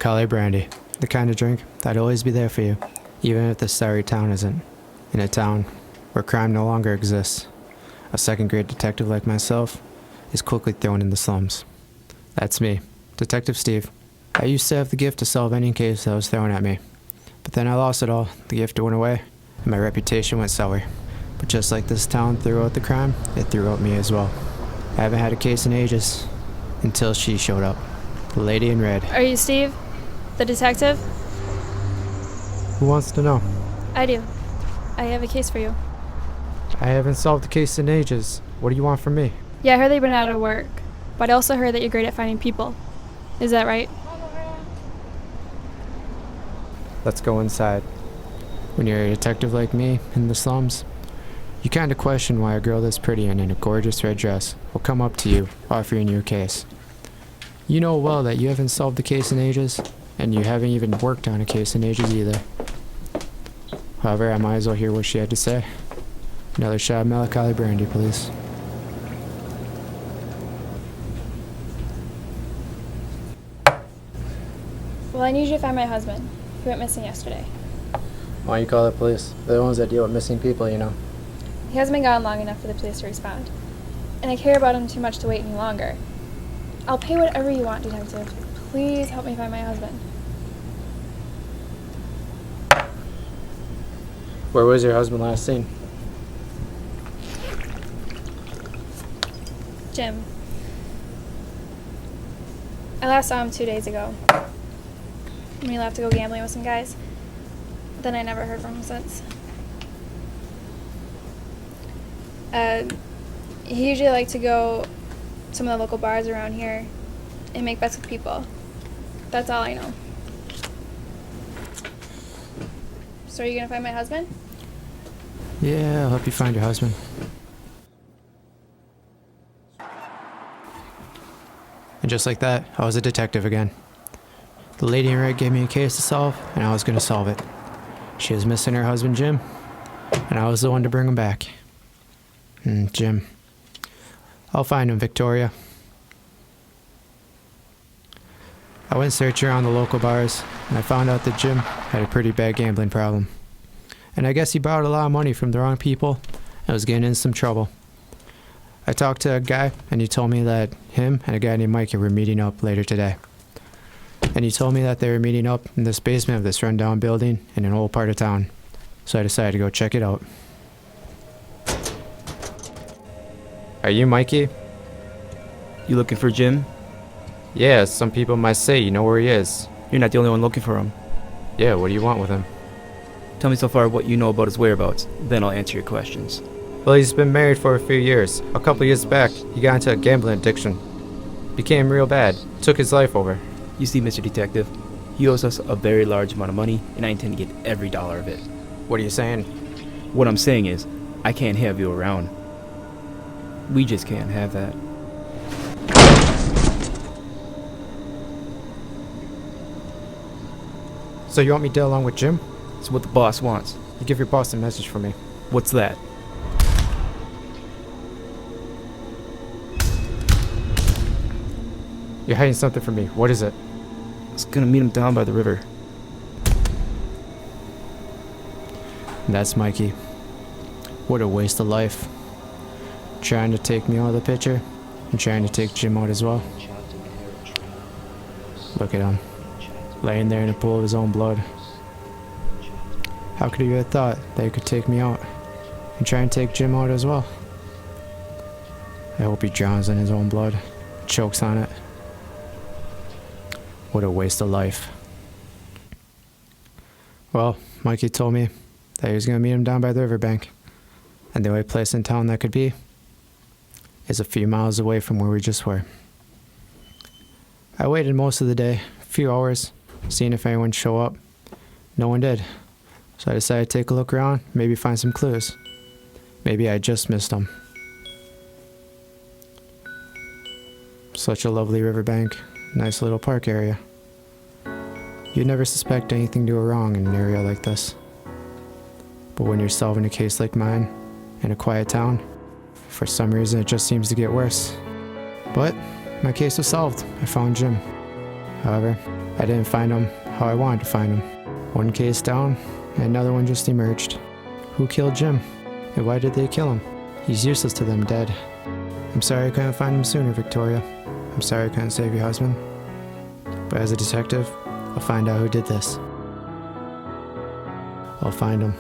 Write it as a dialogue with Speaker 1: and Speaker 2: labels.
Speaker 1: melancholy brandy. The kind of drink that'd always be there for you, even if the sorry town isn't. In a town where crime no longer exists, a second-grade detective like myself is quickly thrown in the slums. That's me, Detective Steve. I used to have the gift to solve any case that was thrown at me. But then I lost it all. The gift went away, and my reputation went sour. But just like this town threw out the crime, it threw out me as well. I haven't had a case in ages, until she showed up. The lady in red.
Speaker 2: Are you Steve? The detective?
Speaker 1: Who wants to know?
Speaker 2: I do. I have a case for you.
Speaker 1: I haven't solved the case in ages. What do you want from me?
Speaker 2: Yeah, I heard that you've been out of work, but I also heard that you're great at finding people. Is that right?
Speaker 1: Let's go inside. When you're a detective like me in the slums, you kind of question why a girl this pretty and in a gorgeous red dress will come up to you offering you a case. You know well that you haven't solved the case in ages, and you haven't even worked on a case in ages either. However, I might as well hear what she had to say. Another shot of melancholy brandy, please.
Speaker 2: Well, I need you to find my husband. He went missing yesterday.
Speaker 1: Why don't you call the police? They're the ones that deal with missing people, you know.
Speaker 2: He hasn't been gone long enough for the police to respond. And I care about him too much to wait any longer. I'll pay whatever you want, detective. Please help me find my husband.
Speaker 1: Where was your husband last seen?
Speaker 2: Jim. I last saw him 2 days ago. When he left to go gambling with some guys. Then I never heard from him since. He usually liked to go to some of the local bars around here and make bets with people. That's all I know. So are you gonna find my husband?
Speaker 1: Yeah, I'll help you find your husband. And just like that, I was a detective again. The lady in red gave me a case to solve, and I was gonna solve it. She was missing her husband, Jim, and I was the one to bring him back. Jim. I'll find him, Victoria. I went searching around the local bars, and I found out that Jim had a pretty bad gambling problem. And I guess he borrowed a lot of money from the wrong people and was getting in some trouble. I talked to a guy, and he told me that him and a guy named Mikey were meeting up later today. And he told me that they were meeting up in this basement of this rundown building in an old part of town. So I decided to go check it out. Are you Mikey?
Speaker 3: You looking for Jim?
Speaker 1: Yeah, some people might say you know where he is.
Speaker 3: You're not the only one looking for him.
Speaker 1: Yeah, what do you want with him?
Speaker 3: Tell me so far what you know about his whereabouts, then I'll answer your questions.
Speaker 1: Well, he's been married for a few years. A couple years back, he got into a gambling addiction. Became real bad. Took his life over.
Speaker 3: You see, Mr. Detective, he owes us a very large amount of money, and I intend to get every dollar of it.
Speaker 1: What are you saying?
Speaker 3: What I'm saying is, I can't have you around. We just can't have that.
Speaker 1: So you want me to deal along with Jim?
Speaker 3: It's what the boss wants.
Speaker 1: You give your boss a message for me.
Speaker 3: What's that?
Speaker 1: You're hiding something from me. What is it?
Speaker 3: I was gonna meet him down by the river.
Speaker 1: That's Mikey. What a waste of life. Trying to take me out of the picture and trying to take Jim out as well. Look at him, laying there in a pool of his own blood. How could he have thought that he could take me out and try and take Jim out as well? I hope he drowns in his own blood, chokes on it. What a waste of life. Well, Mikey told me that he was going to meet him down by the riverbank, and the only place in town that could be is a few miles away from where we just were. I waited most of the day, a few hours, seeing if anyone would show up. No one did, so I decided to take a look around, maybe find some clues. Maybe I just missed them. Such a lovely riverbank, nice little park area. You'd never suspect anything to go wrong in an area like this. But when you're solving a case like mine, in a quiet town, for some reason it just seems to get worse. But my case was solved. I found Jim. However, I didn't find him how I wanted to find him. One case down, and another one just emerged. Who killed Jim? And why did they kill him? He's useless to them dead. I'm sorry I couldn't find him sooner, Victoria. I'm sorry I couldn't save your husband. But as a detective, I'll find out who did this. I'll find him.